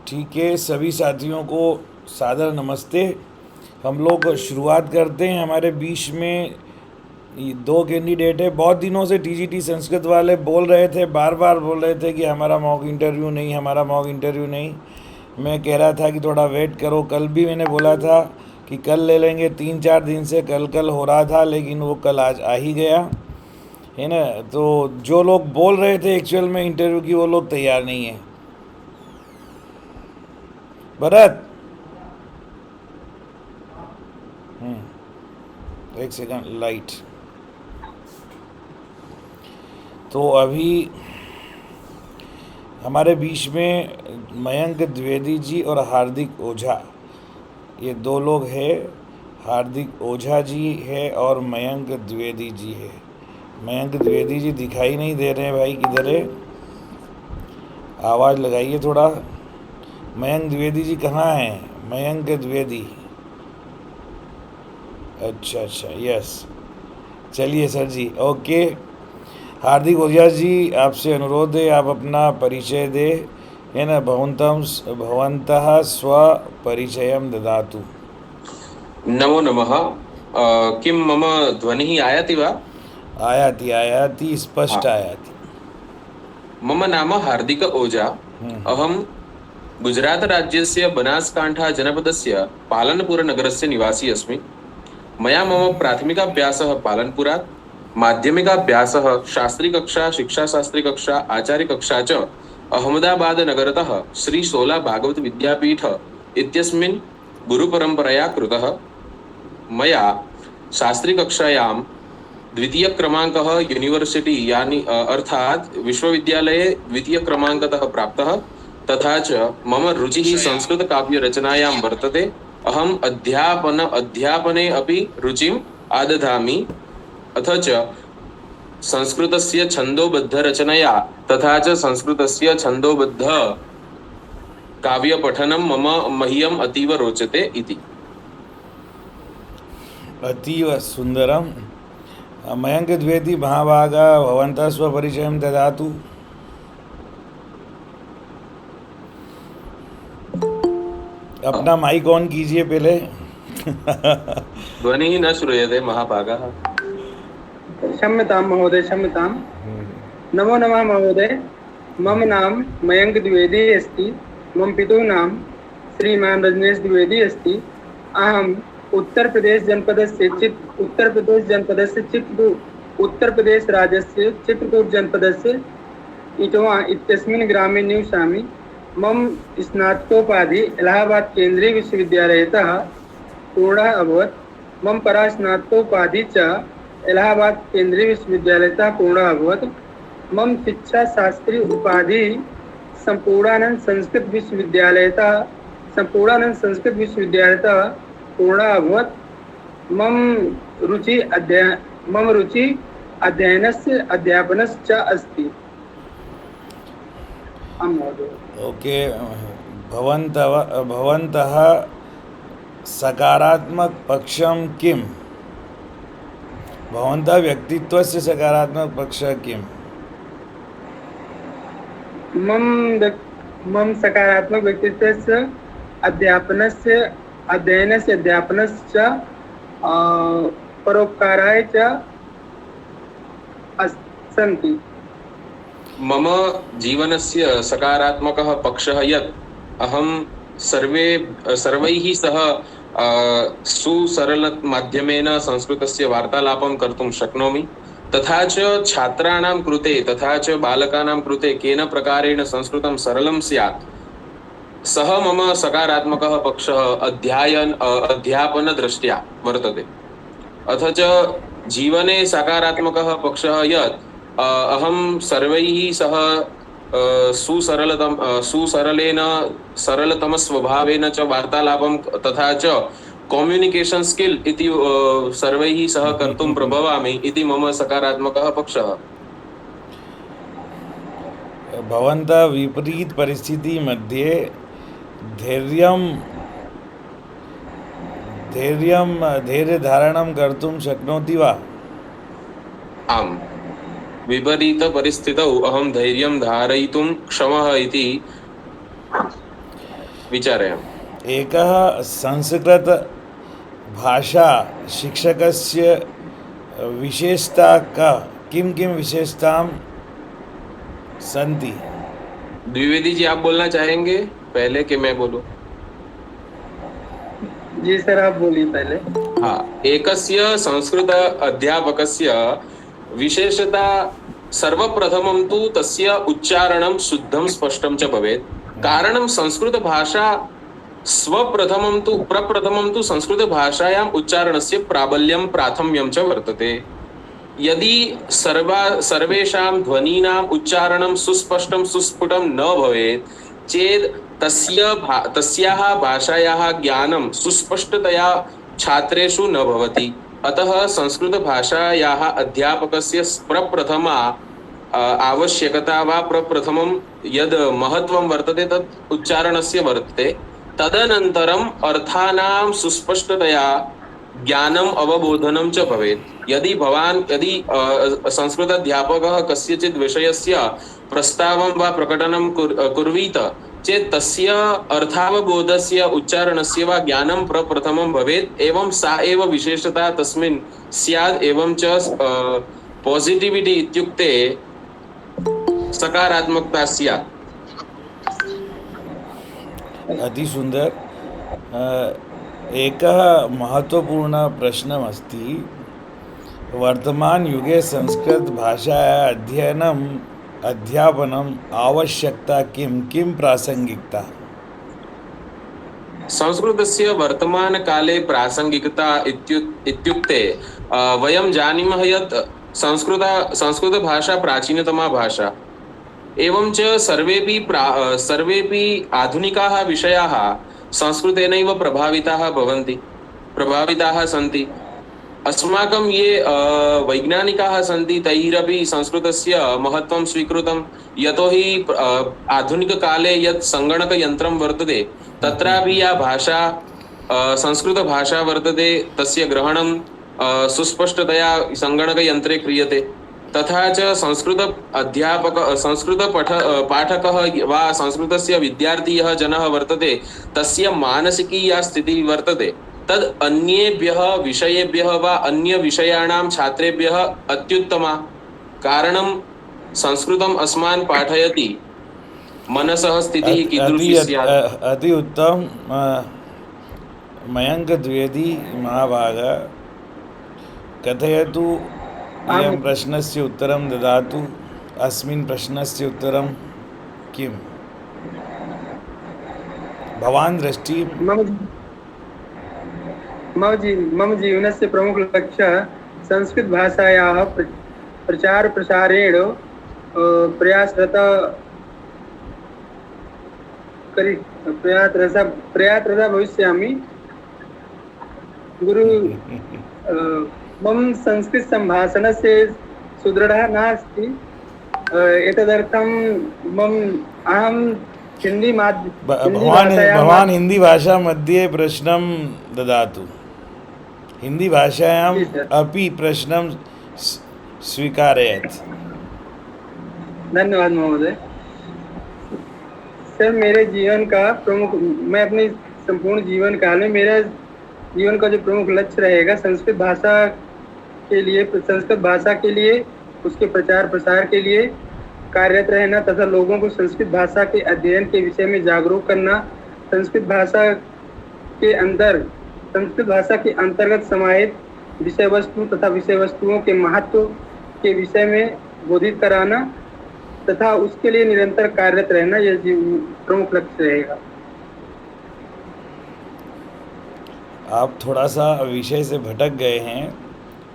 ठीक है, सभी साथियों को सादर नमस्ते। हम लोग शुरुआत करते हैं। हमारे बीच में ये दो कैंडिडेट है। बहुत दिनों से टीजीटी संस्कृत वाले बोल रहे थे, बार बार बोल रहे थे कि हमारा मॉक इंटरव्यू नहीं, हमारा मॉक इंटरव्यू नहीं। मैं कह रहा था कि थोड़ा वेट करो। कल भी मैंने बोला था कि कल ले लेंगे, 3-4 दिन से कल कल हो रहा था, लेकिन वो कल आज आ ही गया है ना। तो जो लोग बोल रहे थे एक्चुअल में इंटरव्यू की, वो लोग तैयार नहीं है। भरत, एक सेकंड, लाइट। तो अभी हमारे बीच में मयंक द्विवेदी जी और हार्दिक ओझा, ये दो लोग हैं। हार्दिक ओझा जी है और मयंक द्विवेदी जी है। मयंक द्विवेदी जी दिखाई नहीं दे रहे हैं भाई, किधर है? आवाज़ लगाइए थोड़ा। मयंक द्विवेदी जी कहाँ हैं? मयंक द्विवेदी, अच्छा अच्छा, यस। चलिए सर जी, ओके। हार्दिक ओझा जी, आपसे अनुरोध है, आप अपना परिचय दे, है ना। भवन्तः स्वपरिचयं ददातु। नमो नमः। किं मम ध्वनिः आयाति वा? आयाति आयाति, स्पष्ट हाँ। आयाति। मम नाम हार्दिक ओझा। अहं गुजरातराज्यस्य बनासकाण्ठा जनपदस्य पालनपुरनगरस्य निवासी अस्मि। मया मम प्राथमिकाभ्यासः पालनपुरात्, माध्यमिकाभ्यासः शास्त्रीकक्षा, शिक्षाशास्त्रीकक्षा, आचार्यकक्षा च अहमदाबादनगरतः श्री सोला भागवत विद्यापीठ इत्यस्मिन् गुरुपरम्परया कृतः। मया शास्त्रीकक्षायां द्वितीयक्रमाङ्कः यूनिवर्सिटी यानी अर्थात् विश्वविद्यालये द्वितीयक्रमाङ्कतः प्राप्तः। तथा च मम रुचिः संस्कृतकाव्यरचनायां वर्तते। अहम् अध्यापने अपि रुचिम् आदधामि। अथ च संस्कृतस्य छन्दोबद्धरचनया तथा च संस्कृतस्य छन्दोबद्ध काव्यपठनं मह्यम् अतीव रोचते इति। अतीव सुंदरम। मयंक द्विवेदी महाभागा, भवन्तः स्वपरिचयं ददातु। अपना माइक ऑन कीजिए पहले। ध्वनिः न श्रूयते महाभागः। क्षम्यतां महोदय, क्षम्यतां। नमो नमः महोदय। मम नाम मयंक द्विवेदी अस्ति। मम पितुः नाम श्रीमान रजनीश द्विवेदी अस्ति। अहम् उत्तरप्रदेशराज्यस्य चित्रकूटजनपदस्य इटवा इत्यस्मिन् ग्रामे निवसामि। मम स्नातकोपाधि इलाहाबाद केन्द्रीय विश्वविद्यालयतः पूर्णः अभवत्। मम परास्नातकोपाधि च इलाहाबाद केन्द्रीय विश्वविद्यालयतः पूर्णः अभवत्। मम शिक्षा शास्त्री उपाधि संपूर्णानंद संस्कृत विश्वविद्यालयतः पूर्णः अभवत्। मम रुचि अध्ययनस्य अध्यापनस्य च अस्ति। ओके। भवन्तः सकारात्मक पक्षं किम्? भवन्तः व्यक्तित्वस्य सकारात्मक पक्षः किम्? मम सकारात्मक व्यक्तित्वस्य अध्ययनस्य अध्यापनस्य च परोपकाराय च सन्ति। मम जीवनस्य सकारात्मकः पक्षः यत् अहं सर्वैः सह सुसरलमाध्यमेन संस्कृतस्य वार्तालापं कर्तुं शक्नोमि। तथा च छात्राणां कृते तथा च बालकानां कृते केन प्रकारेण संस्कृतं सरलं स्यात्, सः मम सकारात्मकः पक्षः अध्यापनदृष्ट्या वर्तते। अथ च जीवने सकारात्मकः पक्षः यत् अहं सर्वैः सह सुसरलेन सरलतमस्वभावेन च वार्तालापं तथा च कम्युनिकेशन स्किल इति सर्वैः सह कर्तुं प्रभवामि इति मम सकारात्मकः पक्षः। भवन्तः विपरीत परिस्थिति मध्ये धैर्यधारणं कर्तुं शक्नोति वा? आम्, विपरीतपरिस्थितौ अहं धैर्यं धारयितुं क्षमः इति विचारयामि। एकः संस्कृत भाषा शिक्षकस्य विशेषता का किं किं विशेषतां सन्ति? द्विवेदी जी, आप बोलना चाहेंगे पहले कि मैं बोलूं? जी सर, आप बोलिए पहले। हाँ, एकस्य संस्कृत अध्यापकस्य विशेषता सर्वप्रथमं तु तस्य उच्चारणं शुद्धं स्पष्टं च भवेत्। कारणं संस्कृतभाषा प्रप्रथमं तु संस्कृतभाषायाम् उच्चारणस्य प्राबल्यं प्राथम्यं च वर्तते। यदि सर्वेषां ध्वनीनाम् उच्चारणं सुस्पष्टं सुस्फुटं न भवेत् चेत् तस्याः भाषायाः ज्ञानं सुस्पष्टतया छात्रेषु न भवति। अतः संस्कृतभाषायाः अध्यापकस्य प्रप्रथमा आवश्यकता वा प्रप्रथमं यद् महत्त्वं वर्तते तत् उच्चारणस्य वर्तते। तदनन्तरम् अर्थानां सुस्पष्टतया ज्ञानम् अवबोधनं च भवेत्। यदि संस्कृताध्यापकः कस्यचित् विषयस्य प्रस्तावं वा प्रकटनं कुर्वीत चेत् तस्य अर्थावबोधस्य उच्चारणस्य वा ज्ञानं प्रप्रथमं भवेत्। एवं सा एव विशेषता तस्मिन् स्यात्। एवं च पॉजिटिविटी इत्युक्ते सकारात्मकता स्यात्। अति सुन्दर। एकः महत्त्वपूर्णः प्रश्नमस्ति। वर्तमानयुगे संस्कृतभाषायाः अध्यापनम् आवश्यकता किं प्रासङ्गिकता? संस्कृतस्य वर्तमानकाले प्रासङ्गिकता इत्युक्ते वयं जानीमः यत् संस्कृतभाषा प्राचीनतमा भाषा। एवं च सर्वेपि आधुनिकाः विषयाः संस्कृतेनैव प्रभाविताः सन्ति। अस्माकं ये वैज्ञानिकाः सन्ति तैरपि संस्कृतस्य महत्त्वं स्वीकृतं। यतोहि आधुनिककाले यत् सङ्गणकयन्त्रं वर्तते तत्रापि या भाषा संस्कृतभाषा वर्तते तस्य ग्रहणं सुस्पष्टतया सङ्गणकयन्त्रे क्रियते। तथा च पाठकः वा संस्कृतस्य विद्यार्थी यः जनः वर्तते तस्य मानसिकी या स्थितिः वर्तते तद् अन्येभ्यः विषयेभ्यः वा अन्यविषयाणां छात्रेभ्यः अत्युत्तमा। कारणं संस्कृतम् अस्मान् पाठयति मनसः स्थितिः कीदृशी स्यात्। अति उत्तम। मयंक द्विवेदी महाभाग कथयतु। इयं प्रश्नस्य उत्तरं ददातु। अस्मिन् प्रश्नस्य उत्तरं किम्? भवान् दृष्टि मम जीवनस्य प्रमुख लक्ष्यः संस्कृतभाषायाः प्रचार प्रसारेण प्रयासरतः भविष्यामि। गुरु मम संस्कृतसम्भाषणस्य सुदृढः नास्ति। एतदर्थं अहं भवान् हिंदी भाषा मध्ये प्रश्नं ददातु। हिंदी भाषायाम् अपि प्रश्नं स्वीकारयेत्। धन्यवाद महोदय। सर, मेरे जीवन का मैं अपने संपूर्ण जीवन काल में मेरा जीवन का जो प्रमुख लक्ष्य रहेगा संस्कृत भाषा के लिए उसके प्रचार प्रसार के लिए कार्यरत रहना तथा लोगों को संस्कृत भाषा के अध्ययन के विषय में जागरूक करना, संस्कृत भाषा के अंतर्गत समाहित विषय वस्तु तथा विषय वस्तुओं के महत्व के विषय में बोधित कराना तथा उसके लिए निरंतर कार्यरत रहना, यह प्रमुख लक्ष्य रहेगा। आप थोड़ा सा विषय से भटक गए हैं,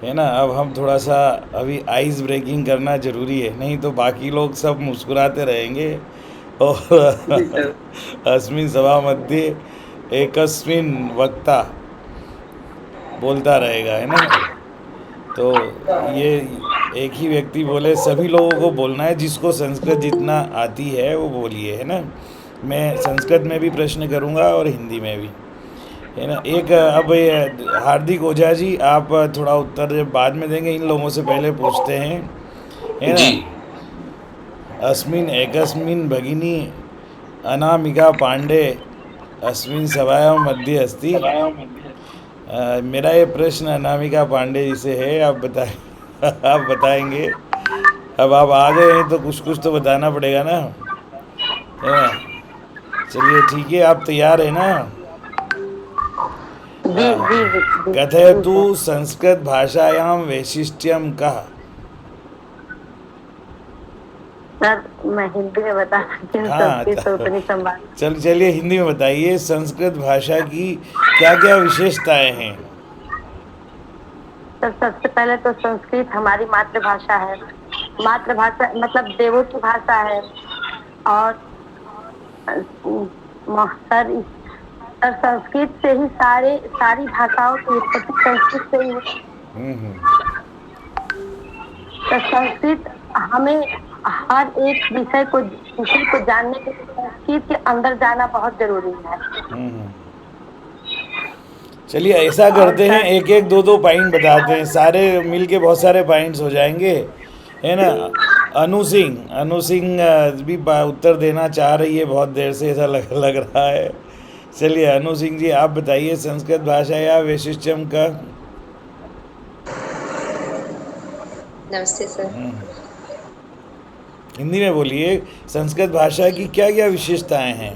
है ना। अब हम थोड़ा सा अभी आइस ब्रेकिंग करना ज़रूरी है, नहीं तो बाकी लोग सब मुस्कुराते रहेंगे और अस्मिन् सभा मध्ये एकस्मिन् वक्ता बोलता रहेगा, है ना। तो ये एक ही व्यक्ति बोले, सभी लोगों को बोलना है। जिसको संस्कृत जितना आती है वो बोलिए, है ना। मैं संस्कृत में भी प्रश्न करूँगा और हिंदी में भी, है ना। एक अब हार्दिक ओझा जी, आप थोड़ा उत्तर बाद में देंगे। इन लोगों से पहले पूछते हैं, है ना। अस्मिन् एकस्मिन् भगिनी अनामिका पांडे अस्मिन् सभायां मध्ये अस्ति। मेरा ये प्रश्न अनामिका पांडे जी से है, आप बताएं। आप बताएंगे। अब आप आ गए हैं तो कुछ कुछ तो बताना पड़ेगा ना, है ना। चलिए ठीक है, आप तैयार है ना। जी जी जी जी कथयतु सर। संस्कृत भाषायां वैशिष्ट्यं कः। सर मैं हिंदी में बता सकती हूँ, हाँ संस्कृत तो उतनी संभाल। चलिए हिंदी में बताइए, संस्कृत भाषा की क्या क्या विशेषताएं हैं। सर सबसे पहले तो संस्कृत हमारी मातृभाषा है। मातृभाषा मतलब देवों की भाषा है। और सर सर संस्कृत से ही सारी भाषाओं की उत्पत्ति संस्कृत से ही है। तो संस्कृत हमें हर एक विषय को जानने के लिए संस्कृत के अंदर जाना बहुत जरूरी है। चलिए ऐसा करते हैं, एक एक दो दो पॉइंट बताते हैं, सारे मिलके बहुत सारे पॉइंट्स हो जाएंगे, है ना। अनु सिंह भी उत्तर देना चाह रही है बहुत देर से, ऐसा लग रहा है। चलिए अनु सिंह जी आप बताइए, संस्कृत भाषा या वैशिष्ट्यम का। नमस्ते सर। हिंदी में बोलिए, संस्कृत भाषा की क्या क्या विशेषताएं हैं।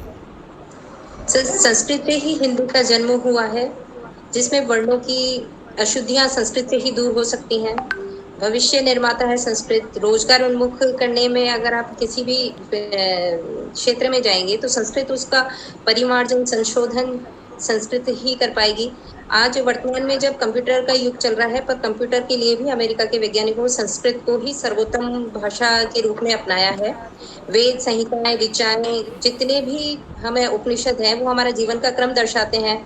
सर संस्कृत से ही हिंदू का जन्म हुआ है, जिसमें वर्णों की अशुद्धियां संस्कृत से ही दूर हो सकती हैं। भविष्य निर्माता है संस्कृत। रोजगार उन्मुख करने में अगर आप किसी भी क्षेत्र में जाएंगे तो संस्कृत उसका परिमार्जन संशोधन संस्कृत ही कर पाएगी। आज वर्तमान में जब कंप्यूटर का युग चल रहा है, पर कंप्यूटर के लिए भी अमेरिका के वैज्ञानिकों संस्कृत को ही सर्वोत्तम भाषा के रूप में अपनाया है। वेद संहिताएं ऋचाएं जितने भी हमें उपनिषद हैं वो हमारा जीवन का क्रम दर्शाते हैं।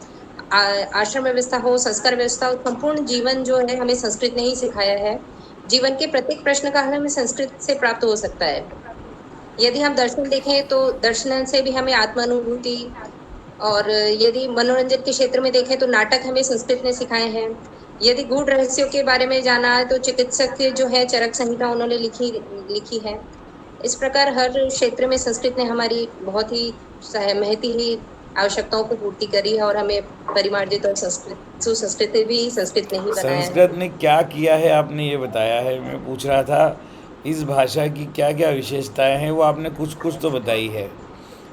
आश्रम व्यवस्था हो, संस्कार व्यवस्था हो, संपूर्ण जीवन जो है हमें संस्कृत ने ही सिखाया है। जीवन के प्रत्येक प्रश्न का हल हमें संस्कृत से प्राप्त हो सकता है। यदि हम दर्शन देखें तो दर्शन से भी हमें आत्मानुभूति, और यदि मनोरंजन के क्षेत्र में देखें तो नाटक हमें संस्कृत ने सिखाए हैं। यदि गूढ़ रहस्यों के बारे में जाना है तो चिकित्सक जो है चरक संहिता उन्होंने लिखी है। इस प्रकार हर क्षेत्र में संस्कृत ने हमारी बहुत ही महती ही आवश्यकताओं को पूर्ति करी है, और हमें परिमार्जित और सुसंस्कृत भी संस्कृत ने ही बनाया है। संस्कृत ने क्या किया है आपने ये बताया है, मैं पूछ रहा था इस भाषा की क्या क्या विशेषताएं हैं, वो आपने कुछ कुछ तो बताई है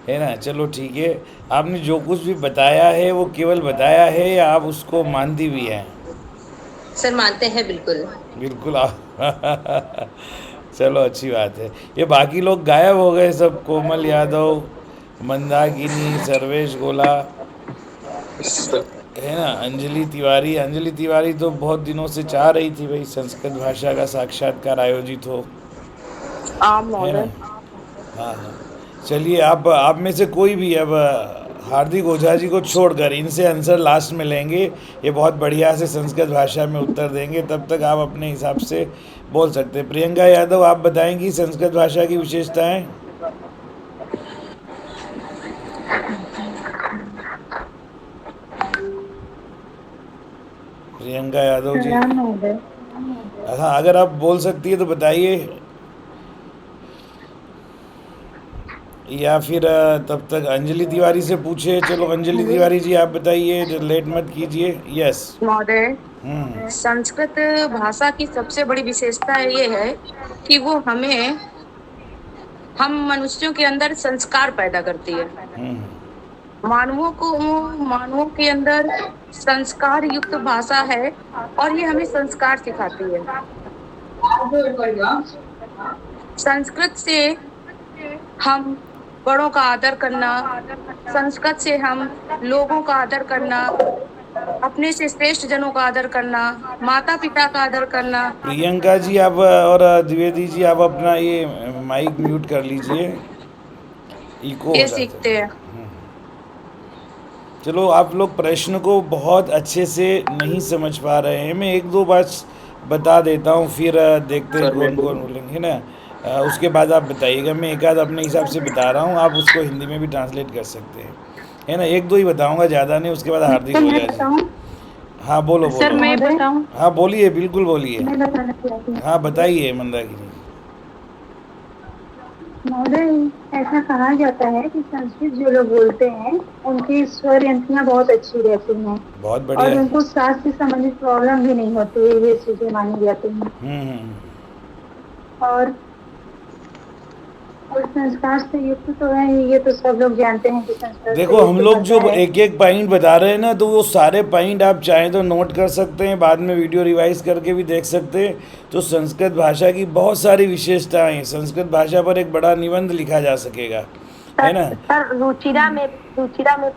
ना। चलो ठीक है, आपने जो कुछ भी बताया है वो केवल बताया है या आप उसको मानती भी हैं। सर मानते हैं बिल्कुल। बिल्कुल चलो अच्छी बात है। ये बाकी लोग गायब हो गए सब, कोमल यादव, मंदाकिनी, सर्वेश गोला, है ना, अंजलि तिवारी तो बहुत दिनों से चाह रही थी भाई संस्कृत भाषा का साक्षात्कार आयोजित हो, है ना। हाँ हाँ चलिए, आप में से कोई भी अब हार्दिक ओझा जी को छोड़कर इनसे आंसर लास्ट में लेंगे, ये बहुत बढ़िया से संस्कृत भाषा में उत्तर देंगे, तब तक आप अपने हिसाब से बोल सकते हैं। प्रियंका यादव आप बताएंगी संस्कृत भाषा की विशेषताएं। प्रियंका यादव जी, हाँ अगर आप बोल सकती है तो बताइए, या फिर तब तक अंजलि तिवारी से पूछे। चलो अंजलि तिवारी जी आप बताइए, लेट मत कीजिए। यस महोदय, संस्कृत भाषा की सबसे बड़ी विशेषता ये है कि वो हम मनुष्यों के अंदर संस्कार पैदा करती है। मानवों के अंदर संस्कार युक्त भाषा है, और ये हमें संस्कार सिखाती है। संस्कृत से हम बड़ों का आदर करना, संस्कृत से हम लोगों का आदर करना, अपने से श्रेष्ठ जनों का आदर करना, माता पिता का आदर करना। प्रियंका जी आप और द्विवेदी जी आप अपना ये माइक म्यूट कर लीजिए, इको हो ये जाता है। सीखते हैं। चलो आप लोग प्रश्न को बहुत अच्छे से नहीं समझ पा रहे हैं, मैं एक दो बात बता देता हूँ, फिर देखते हैं कौन कौन बोलेंगे ना। उसके बाद आप बताइएगा, मैं एक आध अपने हिसाब से बता रहा हूँ, आप उसको हिंदी में भी ट्रांसलेट कर सकते हैं, है ना। एक दो ही बताऊँगा, ज़्यादा नहीं, उसके बाद हार्दिक हो जाए। हाँ बोलो सर बोलो। मैं बताऊं? हाँ बोलिए, बिल्कुल बोलिए। हाँ बताइए मंदाकिनी। महोदय, ऐसा कहा जाता है कि संस्कृत जो लोग बोलते हैं उनकी स्वर यंत्रणा बहुत अच्छी रहती हैं बहुत और बढ़िया। उनको सांस से संबंधित प्रॉब्लम भी नहीं होती है, ये चीजें मानी जाती हैं। और संस्कार से युक्त तो है, ये तो सब लोग जानते हैं कि संस्कार से देखो हम युक्त लोग जो भाषा है। एक एक पॉइंट बता रहे हैं ना, तो वो सारे पॉइंट आप चाहें तो नोट कर सकते हैं, बाद में वीडियो रिवाइज करके भी देख सकते हैं। तो संस्कृत भाषा की बहुत सारी विशेषताएं हैं, संस्कृत भाषा पर एक बड़ा निबंध लिखा जा सकेगा, है ना। सर रुचिरा में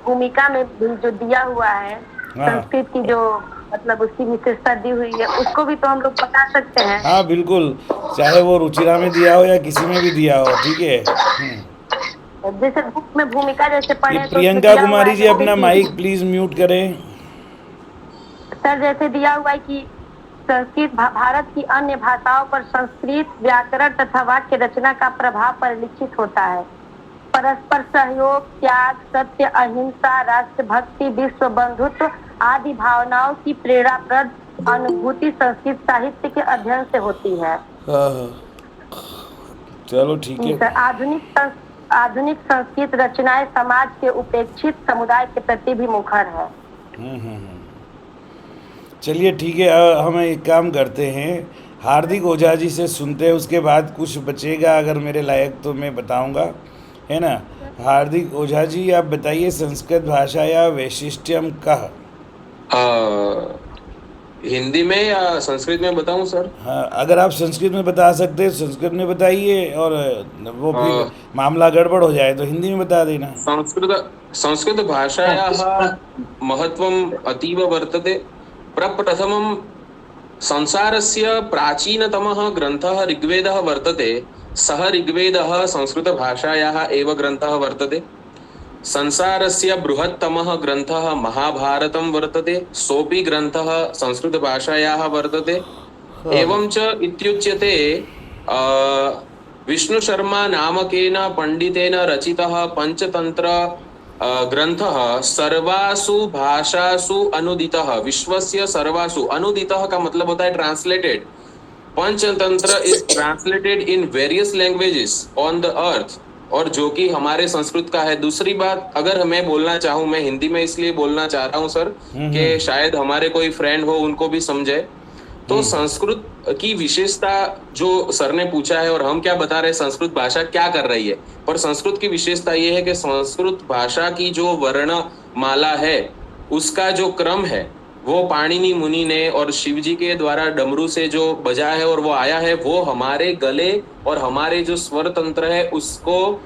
भूमिका में भी जो दिया हुआ है, हाँ। संस्कृत की जो मतलब उसकी विशेषता दी हुई है, उसको भी तो हम लोग बता सकते हैं। हाँ बिल्कुल, चाहे वो रुचिरा में दिया हो या किसी में भी दिया हो, ठीक है। जैसे बुक में भूमिका जैसे पढ़े ये तो प्रियंका दिया हुआ कुमारी है जी जैसे अपना कि- माइक प्लीज म्यूट करें। सर जैसे दिया हुआ है कि संस्कृत भारत की अन्य भाषाओं पर संस्कृत व्याकरण तथा वाक्य रचना का प्रभाव परिलक्षित होता है। परस्पर सहयोग, त्याग, सत्य, अहिंसा, राष्ट्रभक्ति, विश्व बंधुत्व आदि भावनाओं की प्रेरणाप्रद अनुभूति संस्कृत साहित्य के अध्ययन से होती है। चलो ठीक है। सर आधुनिक संस्कृत रचनाएं समाज के उपेक्षित समुदाय के प्रति भी मुखर है। चलिए ठीक है, हम एक काम करते हैं, हार्दिक ओझा जी से सुनते हैं, उसके बाद कुछ बचेगा अगर मेरे लायक तो मैं बताऊंगा, है ना। हार्दिक ओझा जी आप बताइए, संस्कृत भाषा या वैशिष्ट्यम कह। हिंदी में या संस्कृत में बताऊं सर? हाँ, अगर आप संस्कृत में बता सकते हैं संस्कृत में बताइए, और वो फिर मामला गड़बड़ हो जाए तो हिंदी में बता देना। संस्कृत भाषायाः महत्वम् अतीव वर्तते। प्रप्रथमं संसारस्य प्राचीनतमः ग्रन्थः ऋग्वेदः वर्तते। सः ऋग्वेदः संस्कृतभाषायाः एव ग्रन्थः वर्तते। संसारस्य बृहत्तमः ग्रन्थः महाभारतं वर्तते। सोऽपि ग्रन्थः संस्कृतभाषायाः वर्तते। एवं च इत्युच्यते विष्णुशर्मा नामकेन पंडितेन रचितः पंचतंत्र ग्रन्थः सर्वासु भाषासु अनुदितः। विश्वस्य सर्वासु, अनुदितः का मतलब होता है translated. Panchatantra is translated in various languages on the earth, और जो कि हमारे संस्कृत का है। दूसरी बात, अगर मैं बोलना चाहूँ, मैं हिंदी में इसलिए बोलना चाह रहा हूँ सर कि शायद हमारे कोई फ्रेंड हो उनको भी समझे। तो संस्कृत की विशेषता जो सर ने पूछा है और हम क्या बता रहे हैं संस्कृत भाषा क्या कर रही है, पर संस्कृत की विशेषता ये है कि संस्कृत भाषा की जो वर्ण माला है उसका जो क्रम है वो पाणिनि मुनि ने और शिव जी के द्वारा डमरू से जो बजा है और वो आया है, वो हमारे गले और हमारे जो स्वर तंत्र है उसको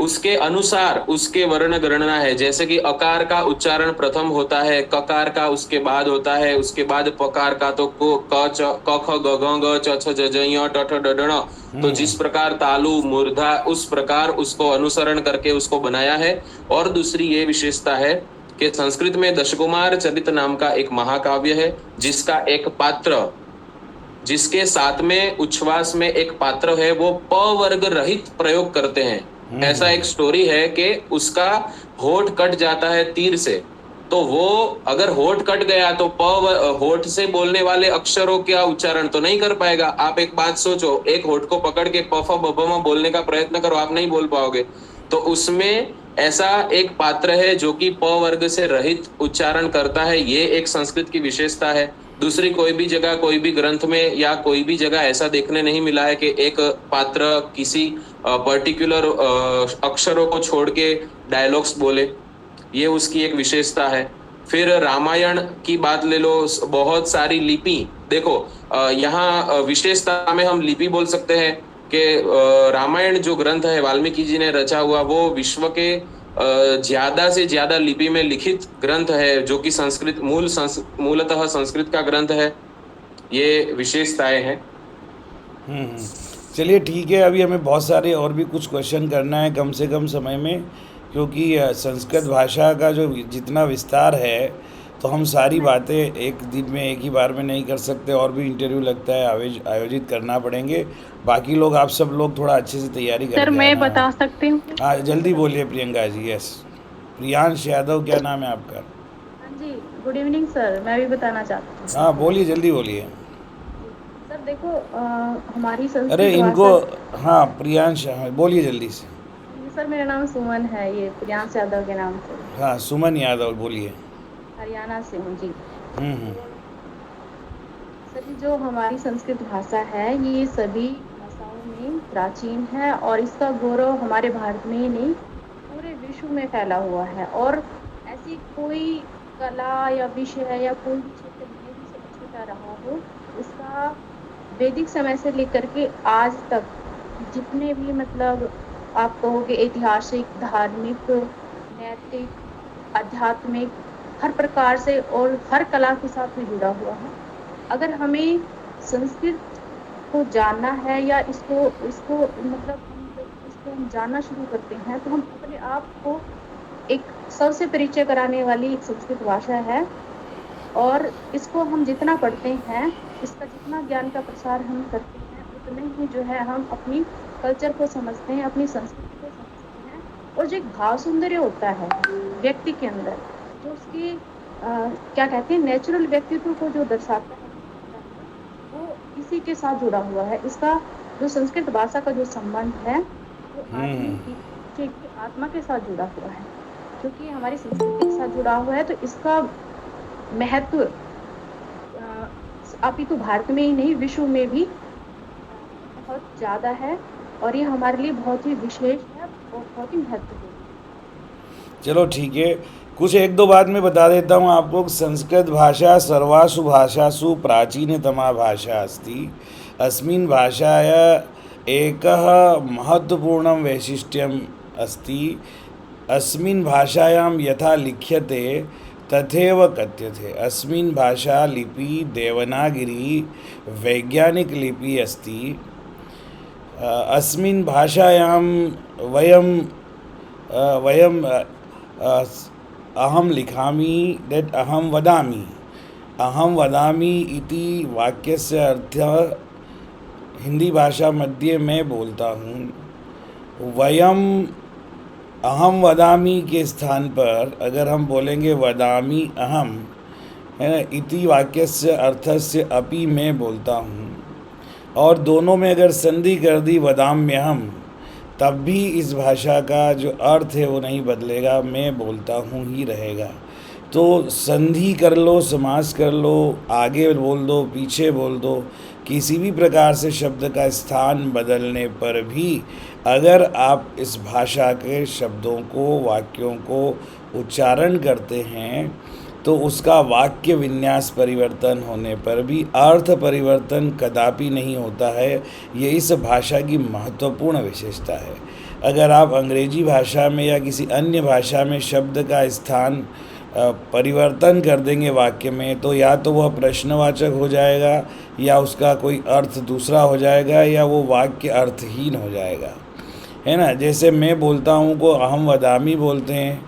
उसके अनुसार उसके वर्ण गणना है। जैसे कि अकार का उच्चारण प्रथम होता है, ककार का उसके बाद होता है, उसके बाद पकार का तो क च क ख ग घ ग च छ ज ज य ट ठ ड ढ ण। तो जिस प्रकार तालु मूर्धा उस प्रकार उसको अनुसरण करके उसको बनाया है। और दूसरी ये विशेषता है कि संस्कृत में दशकुमार चरित नाम का एक महाकाव्य है जिसका एक पात्र, जिसके साथ में उच्छ्वास में एक पात्र है वो प वर्ग रहित प्रयोग करते हैं। ऐसा एक स्टोरी है कि उसका होठ कट जाता है तीर से, तो वो अगर होठ कट गया तो होठ से बोलने वाले अक्षरों का उच्चारण तो नहीं कर पाएगा। आप एक बात सोचो, एक होठ को पकड़ के प फ ब भ म बोलने का प्रयत्न करो, आप नहीं बोल पाओगे। तो उसमें ऐसा एक पात्र है जो कि प वर्ग से रहित उच्चारण करता है। ये एक संस्कृत की विशेषता है। दूसरी कोई भी जगह, कोई भी ग्रंथ में या कोई भी जगह ऐसा देखने नहीं मिला है कि एक पात्र किसी पर्टिकुलर अक्षरों को छोड़ के डायलॉग्स बोले। ये उसकी एक विशेषता है। फिर रामायण की बात ले लो, बहुत सारी लिपि देखो, यहाँ विशेषता में हम लिपि बोल सकते हैं कि रामायण जो ग्रंथ है वाल्मीकि जी ने रचा हुआ, वो विश्व के ज्यादा से ज्यादा लिपि में लिखित ग्रंथ है, जो कि संस्कृत मूलतः संस्कृत का ग्रंथ है। ये विशेषताएं हैं। चलिए ठीक है, अभी हमें बहुत सारे और भी कुछ क्वेश्चन करना है कम से कम समय में, क्योंकि संस्कृत भाषा का जो जितना विस्तार है तो हम सारी बातें एक दिन में एक ही बार में नहीं कर सकते, और भी इंटरव्यू लगता है आयोजित करना पड़ेंगे। बाकी लोग, आप सब लोग थोड़ा अच्छे से तैयारी करें। सर मैं बता सकती हूँ? हाँ जल्दी बोलिए प्रियंका जी। यस, प्रियांश यादव, क्या नाम है आपका? हाँ जी, गुड इवनिंग सर, मैं भी बताना चाहती हूँ। हाँ बोलिए, जल्दी बोलिए। सर देखो हमारी अरे संस्कृत इनको, भाषा। हाँ प्रियांश, हाँ बोलिए जल्दी से। सर मेरा नाम सुमन है, ये प्रियांश यादव के नाम से। हाँ सुमन यादव, बोलिए। हरियाणा से हूँ जी। हम्म। सर जी, जो हमारी संस्कृत भाषा है ये सभी भाषाओं में प्राचीन है और इसका गौरव हमारे भारत में ही नहीं पूरे विश्व में फैला हुआ है। और ऐसी कोई कला या विषय या कोई भी क्षेत्र नहीं है जो छूटा रहा हो। इसका वैदिक समय से लेकर के आज तक जितने भी मतलब आप कहोगे ऐतिहासिक, धार्मिक, नैतिक, आध्यात्मिक, हर प्रकार से और हर कला के साथ में जुड़ा हुआ है। अगर हमें संस्कृत को जानना है या इसको इसको मतलब इसको हम जानना शुरू करते हैं तो हम अपने आप को एक सबसे परिचय कराने वाली एक संस्कृत भाषा है। और इसको हम जितना पढ़ते हैं, इसका जितना ज्ञान का प्रसार हम करते हैं, उतने ही जो है हम अपनी कल्चर को समझते हैं, अपनी संस्कृति को समझते हैं। और जो एक भाव सौंदर्य होता है व्यक्ति के अंदर, जो उसकी क्या कहते हैं नेचुरल व्यक्तित्व को जो दर्शाता है, वो इसी के साथ जुड़ा हुआ है। इसका जो संस्कृत भाषा का जो संबंध है वो आत्मा के साथ जुड़ा हुआ है, क्योंकि हमारी संस्कृति के साथ जुड़ा हुआ है। तो इसका महत्व अपितु भारत में ही नहीं विश्व में भी बहुत ज़्यादा है और ये हमारे लिए बहुत ही विशेष है और बहुत ही महत्वपूर्ण है। चलो ठीक है, कुछ एक दो बात मैं बता देता हूँ आपको। संस्कृत भाषा सर्वासु भाषासु प्राचीनतमा भाषा अस्ति। अस्मिन् भाषाया एकः महत्वपूर्णं वैशिष्ट्यम् अस्ति। अस्मिन् भाषायां यथा लिख्यते तथैव कथ्यते। अस्मिन् भाषा लिपि देवनागरी वैज्ञानिक लिपि अस्ति। अस्मिन् भाषायां वयं अहं लिखामि दैट अहं वदामि इति वाक्यस्य अर्थः हिंदी भाषा मध्ये मैं बोलता हूँ। वयम अहम वदामि के स्थान पर अगर हम बोलेंगे वदामि अहम, है ना, इति वाक्यस्य अर्थस्य अपि मैं बोलता हूँ, और दोनों में अगर संधि कर दी वदाम्यहम, तब भी इस भाषा का जो अर्थ है वो नहीं बदलेगा, मैं बोलता हूँ ही रहेगा। तो संधि कर लो, समास कर लो, आगे बोल दो, पीछे बोल दो, किसी भी प्रकार से शब्द का स्थान बदलने पर भी अगर आप इस भाषा के शब्दों को, वाक्यों को उच्चारण करते हैं तो उसका वाक्य विन्यास परिवर्तन होने पर भी अर्थ परिवर्तन कदापि नहीं होता है। ये इस भाषा की महत्वपूर्ण विशेषता है। अगर आप अंग्रेजी भाषा में या किसी अन्य भाषा में शब्द का स्थान परिवर्तन कर देंगे वाक्य में, तो या तो वह प्रश्नवाचक हो जाएगा या उसका कोई अर्थ दूसरा हो जाएगा या वो वाक्य अर्थहीन हो जाएगा, है ना। जैसे मैं बोलता हूँ को अहम वदामी बोलते हैं,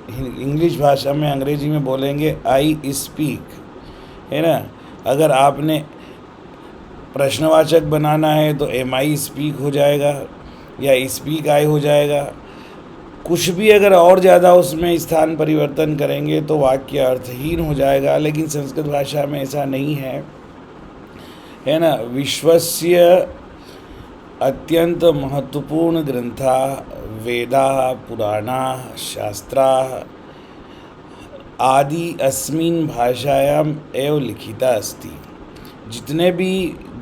इंग्लिश भाषा में, अंग्रेजी में बोलेंगे आई स्पीक, है ना। अगर आपने प्रश्नवाचक बनाना है तो एम आई स्पीक हो जाएगा या स्पीक आई हो जाएगा। कुछ भी अगर और ज़्यादा उसमें स्थान परिवर्तन करेंगे तो वाक्य अर्थहीन हो जाएगा। लेकिन संस्कृत भाषा में ऐसा नहीं है ना। विश्वस्य अत्यंत महत्वपूर्ण ग्रंथा वेदा पुराणा शास्त्रा आदि अस्मिन् भाषायाम एव लिखिता अस्ति। जितने भी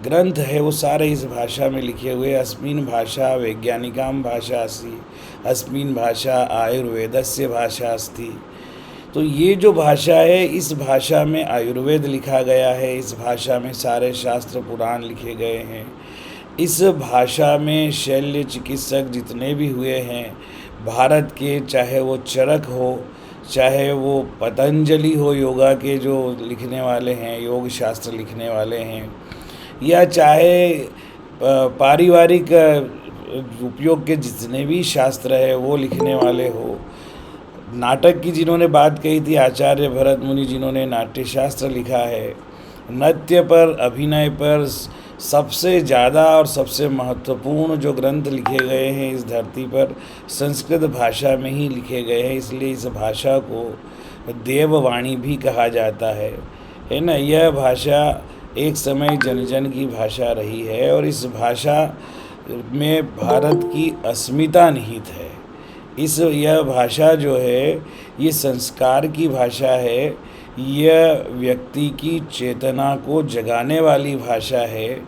ग्रंथ है वो सारे इस भाषा में लिखे हुए। अस्मिन् भाषा वैज्ञानिकां भाषा अस्ति, अस्मिन् भाषा आयुर्वेदस्य भाषा अस्ति। तो ये जो भाषा है, इस भाषा में आयुर्वेद लिखा गया है, इस भाषा में सारे शास्त्र पुराण लिखे गए हैं। इस भाषा में शल्य चिकित्सक जितने भी हुए हैं भारत के, चाहे वो चरक हो, चाहे वो पतंजलि हो, योगा के जो लिखने वाले हैं, योग शास्त्र लिखने वाले हैं, या चाहे पारिवारिक उपयोग के जितने भी शास्त्र है वो लिखने वाले हो। नाटक की जिन्होंने बात कही थी आचार्य भरत मुनि, जिन्होंने नाट्य शास्त्र लिखा है। नृत्य पर, अभिनय पर सबसे ज़्यादा और सबसे महत्वपूर्ण जो ग्रंथ लिखे गए हैं इस धरती पर, संस्कृत भाषा में ही लिखे गए हैं। इसलिए इस भाषा को देववाणी भी कहा जाता है ना। यह भाषा एक समय जन जन की भाषा रही है और इस भाषा में भारत की अस्मिता निहित है। यह भाषा जो है ये संस्कार की भाषा है, यह व्यक्ति की चेतना को जगाने वाली भाषा है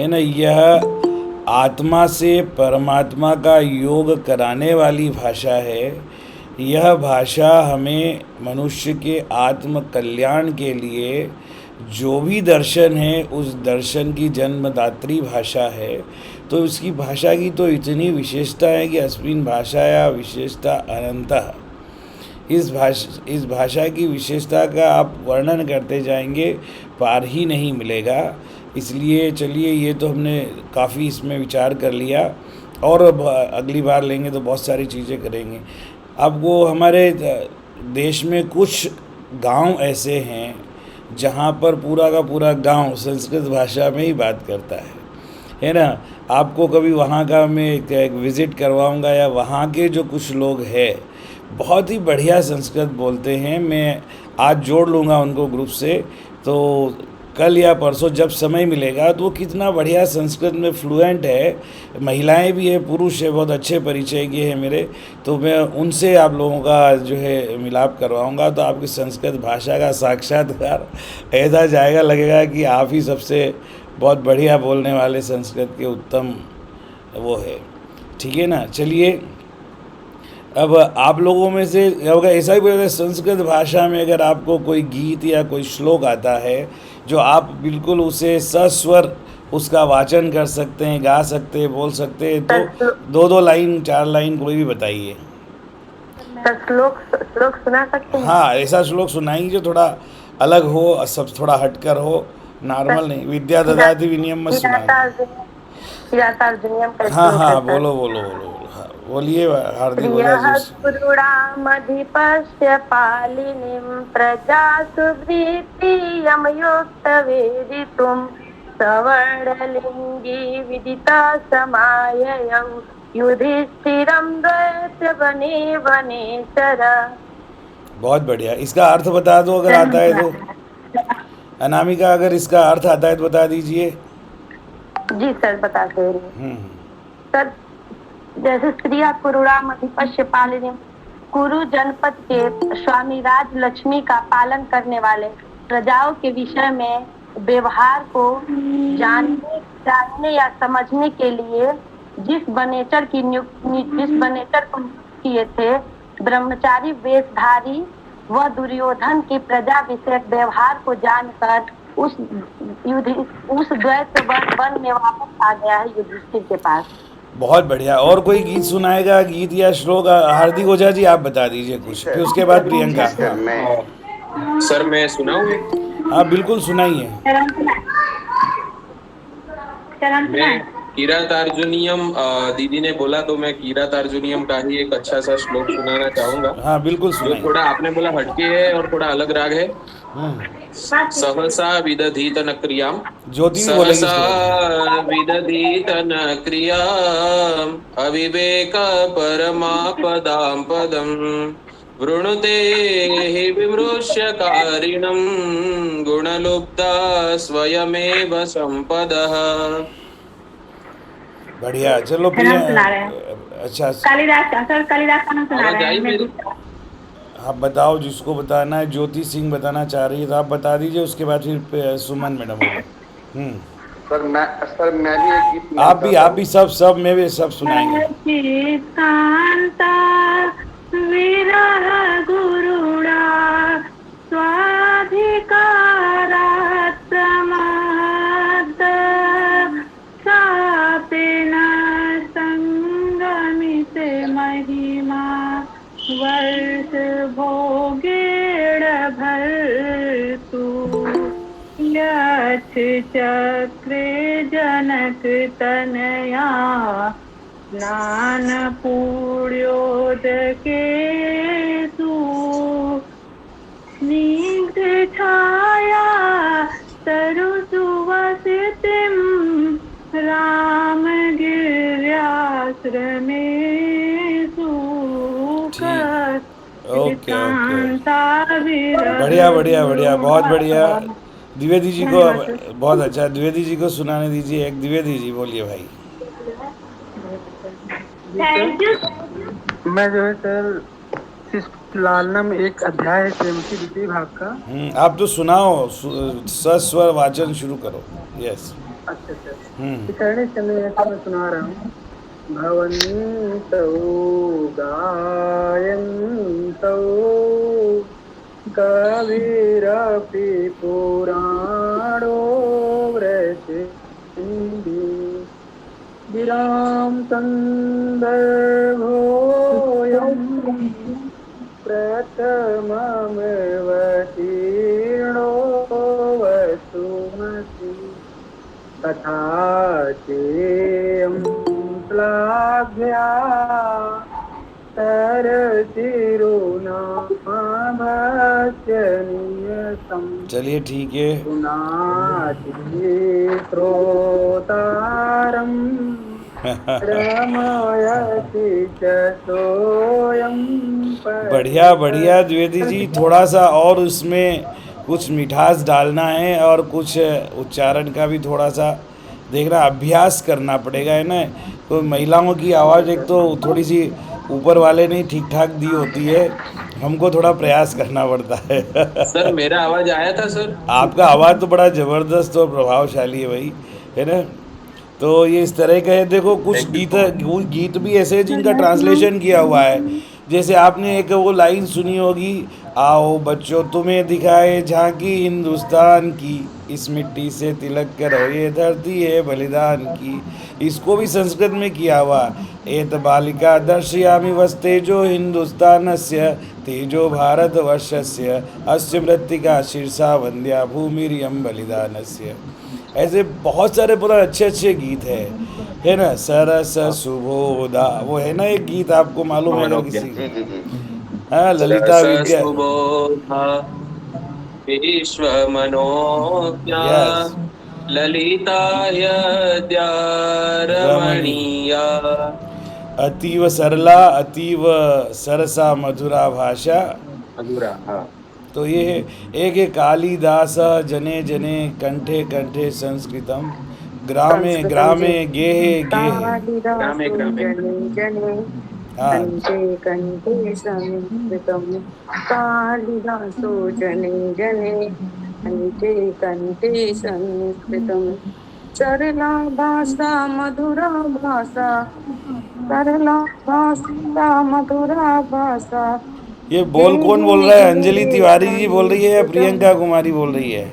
ना। यह आत्मा से परमात्मा का योग कराने वाली भाषा है। यह भाषा हमें मनुष्य के आत्म कल्याण के लिए जो भी दर्शन है उस दर्शन की जन्मदात्री भाषा है। तो इसकी भाषा की तो इतनी विशेषता है कि अस्मिन् भाषाया विशेषता अनंतः। इस भाषा की विशेषता का आप वर्णन करते जाएंगे पार ही नहीं मिलेगा। इसलिए चलिए, ये तो हमने काफ़ी इसमें विचार कर लिया और अगली बार लेंगे तो बहुत सारी चीज़ें करेंगे। अब वो हमारे देश में कुछ गांव ऐसे हैं जहाँ पर पूरा का पूरा गांव संस्कृत भाषा में ही बात करता है ना। आपको कभी वहाँ का मैं एक विज़िट करवाऊँगा, या वहाँ के जो कुछ लोग हैं बहुत ही बढ़िया संस्कृत बोलते हैं। मैं आज जोड़ लूँगा उनको ग्रुप से, तो कल या परसों जब समय मिलेगा तो वो कितना बढ़िया संस्कृत में फ्लुएंट है। महिलाएं भी है, पुरुष है, बहुत अच्छे परिचय के हैं मेरे। तो मैं उनसे आप लोगों का जो है मिलाप करवाऊंगा, तो आपकी संस्कृत भाषा का साक्षात्कार ऐसा जाएगा, लगेगा कि आप ही सबसे बहुत बढ़िया बोलने वाले संस्कृत के उत्तम वो है। ठीक है ना। चलिए, अब आप लोगों में से अगर ऐसा ही बोलते संस्कृत भाषा में अगर आपको कोई गीत या कोई श्लोक आता है जो आप बिल्कुल उसे सस्वर उसका वाचन कर सकते हैं, गा सकते हैं, बोल सकते हैं, तो 2 लाइन 4 लाइन कोई भी बताइए। श्लोक सुना सकते हैं? हाँ, ऐसा श्लोक सुनाइए जो थोड़ा अलग हो, सब थोड़ा हटकर हो, नॉर्मल नहीं। विद्या ददाति विनयम मत सुनाइए। हाँ हाँ, बोलो बोलो बोलो, बोलिए हार्दिक गुरुणामधिपस्य पालिनीं प्रजासु भृतियं योक्तवेदितुं सवर्णलिङ्गी विदिता समाययौ युधिष्ठिरं द्वैत बने वनेश्वर। बहुत बढ़िया। इसका अर्थ बता दो अगर आता है तो। अनामिका, अगर इसका अर्थ आता है तो बता दीजिए। जी सर, बता दे रही हूँ सर। जैसे स्त्रिया कुरुणाम अधिपस्य पालिनी, कुरु जनपद के स्वामी राज लक्ष्मी का पालन करने वाले प्रजाओं के विषय में व्यवहार को जानने या समझने के लिए जिस बनेचर को किए थे, ब्रह्मचारी वेशधारी वह दुर्योधन की प्रजा विषयक व्यवहार को जानकर उस द्वैत वन में वापस आ गया है युधिष्ठिर के पास। बहुत बढ़िया। और कोई गीत सुनाएगा, गीत या श्लोक? हार्दिक ओझा जी आप बता दीजिए कुछ, फिर उसके बाद प्रियंका। सर मैं सुनाऊं? हाँ बिल्कुल सुनाइए। मैं किरातार्जुनीयम, दीदी ने बोला तो मैं किरातार्जुनीयम का ही एक अच्छा सा श्लोक सुनाना चाहूंगा। हाँ बिल्कुल सुनाइए। थोड़ा आपने बोला हटके है और थोड़ा अलग राग है। सहसा विदधीत न क्रियाम, सहसा विदधीत न क्रियाम, अविवेक परमापदां पदम, वृणुते हि विमृश्य कारिणं, गुणलुब्धा स्वयमेव संपदः। बढ़िया। चलो अच्छा, कालिदास सर, कालिदास का नाम सुना रहे हैं। आप बताओ जिसको बताना है। ज्योति सिंह बताना चाह रही है तो आप बता दीजिए, उसके बाद फिर सुमन मैडम बोलो। सर मैं भी एक गीत आप भी सब में भी सब सुनाएंगे। विरह गुरुड़ा स्वाधिकारात् प्रमाद सापेन संगमिते महिमा वर्ष भोगेण भर्तु यथ चक्रे जनक तनया स्नान पूर्योदकेषु स्निग्ध छाया तरुषु वसतिं रामगिर्याश्रमेषु। ओके, बढ़िया बढ़िया बढ़िया, बहुत बढ़िया। द्विवेदी जी को धन्यवाद सर। बहुत अच्छा, द्विवेदी जी को सुनाने दीजिए। एक द्विवेदी जी बोलिए भाई। जी सर, मैं जो है सर शिष्ट लालना में एक अध्याय है श्रीमती द्वितीय भाग का। आप तो सुनाओ, सस्वर वाचन शुरू करो। यस। अच्छा सर, इतने समय ऐसा मैं सुना रहा हूँ। भवन्तौ गायन्तौ कविरपि पुराणो व्रजेन्ति गिरां सन्दर्भोऽयं प्रथममवतीर्णो वसुमति तथा चेयं प्लाभ्या तरतिरुनाभस्य नियतं चलिए ठीक है। पुनाति श्रोतारं रमयति च सोऽयं बढ़िया बढ़िया द्विवेदी जी, थोड़ा सा और उसमें कुछ मिठास डालना है और कुछ उच्चारण का भी थोड़ा सा देखना, अभ्यास करना पड़ेगा, है ना। तो महिलाओं की आवाज़ एक तो थोड़ी सी ऊपर वाले ने ठीक ठाक दी होती है, हमको थोड़ा प्रयास करना पड़ता है। सर मेरा आवाज आया था सर? आपका आवाज़ तो बड़ा ज़बरदस्त और प्रभावशाली है भाई, है ना। तो ये इस तरह का है। देखो कुछ गीत भी ऐसे हैं जिनका ट्रांसलेशन किया हुआ है। जैसे आपने एक वो लाइन सुनी होगी, आओ बच्चों तुम्हें दिखाए झांकी हिंदुस्तान की, इस मिट्टी से तिलक करो ये धरती है बलिदान की। इसको भी संस्कृत में किया हुआ। एत बालिका दर्शयामि वस्तेजो हिंदुस्तानस्य तेजो भारतवर्षस्य अस्य मृत्तिका शीर्षा वंद्या भूमिरियम बलिदानस्य। ऐसे बहुत सारे बहुत अच्छे अच्छे गीत है ना। सरस सुबोधा, वो है ना एक गीत, आपको मालूम है अगर किसी जी जी जी। हाँ, ललिता विद्या। सुबोधा विश्व मनोज्ञा यस। ललिताय रमणी रमणीया। अतीव सरला अतीव सरसा मधुरा भाषा। अधूरा, हाँ। तो ये है एक है कालिदास जने जने कंठे कंठे संस्कृतम ग्रामे ग्रामे गेहे गेहे। ग्रामे ग्रामे। हाँ कंठे कंठे संस्कृतम कालिदासो जने जने कंठे कंठे संस्कृतम सरला भाषा मधुरा भाषा सरला भाषा मधुरा भाषा। ये बोल कौन बोल रहा है? अंजलि तिवारी जी बोल रही है या प्रियंका कुमारी बोल रही है?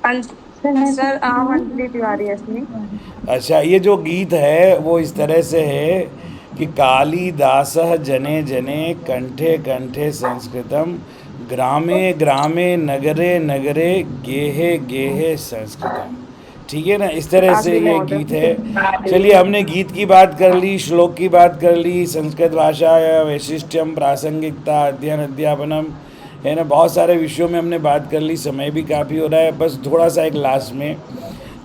सर अंजलि तिवारी असली। अच्छा, ये जो गीत है वो इस तरह से है कि कालिदास जने जने कंठे कंठे संस्कृतम ग्रामे ग्रामे नगरे नगरे गेहे गेहे संस्कृतम। ठीक है ना, इस तरह से ये गीत है। चलिए, हमने गीत की बात कर ली, श्लोक की बात कर ली, संस्कृत भाषा या वैशिष्ट्यम प्रासंगिकता अध्ययन अध्यापनम, है ना, बहुत सारे विषयों में हमने बात कर ली। समय भी काफ़ी हो रहा है, बस थोड़ा सा एक लास्ट में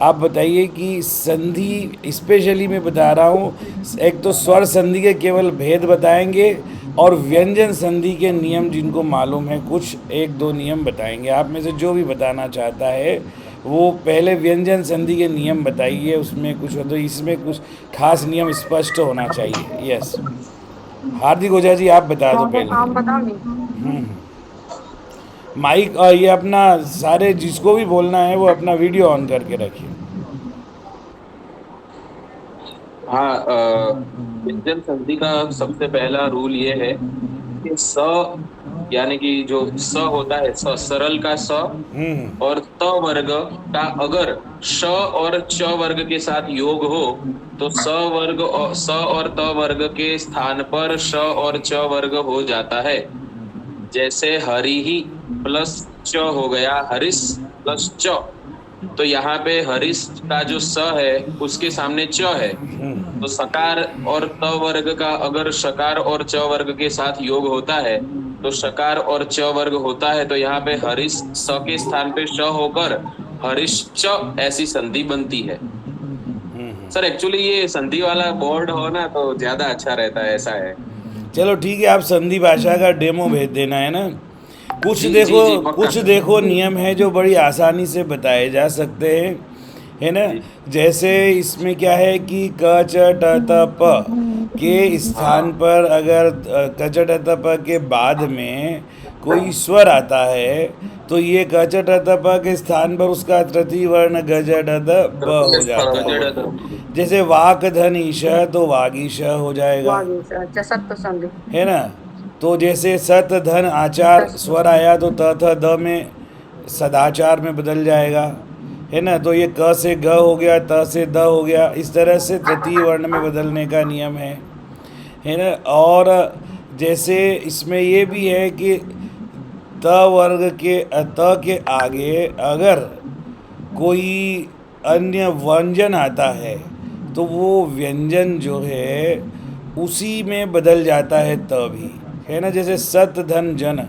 आप बताइए कि संधि स्पेशली मैं बता रहा हूँ, एक तो स्वर संधि के केवल भेद बताएंगे और व्यंजन संधि के नियम जिनको मालूम है कुछ एक दो नियम बताएंगे। आप में से जो भी बताना चाहता है वो पहले व्यंजन संधि के नियम बताइए, उसमें कुछ हो तो इसमें कुछ खास नियम स्पष्ट होना चाहिए। यस, हार्दिक ओझा जी आप बता दो पहले। माइक और ये अपना सारे जिसको भी बोलना है वो अपना वीडियो ऑन करके रखिए। हाँ, व्यंजन संधि का सबसे पहला रूल ये है कि स यानी कि जो स होता है, स सरल का स और त वर्ग का अगर श और च वर्ग के साथ योग हो तो स वर्ग और स और त वर्ग के स्थान पर श और च वर्ग हो जाता है। जैसे हरि ही प्लस च हो गया हरिस प्लस च, तो यहाँ पे हरिस का जो स है उसके सामने च है, तो सकार और त वर्ग का अगर शकार और च वर्ग के साथ योग होता है तो शकार और च वर्ग होता है, तो यहाँ पे हरिस स के स्थान पे श होकर हरिश च ऐसी संधि बनती है। सर एक्चुअली ये संधि वाला बोर्ड हो ना तो ज्यादा अच्छा रहता है, ऐसा है। चलो ठीक है, आप संधि भाषा का डेमो भेज देना, है ना। कुछ जी, देखो जी, पक्का कुछ सर। देखो नियम है जो बड़ी आसानी से बताए जा सकते हैं, है ना। जी। जैसे इसमें क्या है कि क च ट त प के स्थान हाँ। पर अगर क च ट त प के बाद में कोई स्वर आता है तो ये क च ट त प के स्थान पर उसका तृतीय वर्ण ग ज ड द ब हो जाता है। जैसे वाक धन ईश तो वागीश हो जाएगा, अच्छा सत्य संधि। है ना। तो जैसे सत धन आचार स्वर आया तो त थ द में सदाचार में बदल जाएगा, है ना। तो ये क से ग हो गया, त से द हो गया, इस तरह से तृतीय वर्ण में बदलने का नियम है ना। और जैसे इसमें ये भी है कि त वर्ग के त के आगे अगर कोई अन्य व्यंजन आता है तो वो व्यंजन जो है उसी में बदल जाता है त भी, है ना। जैसे सत धन जन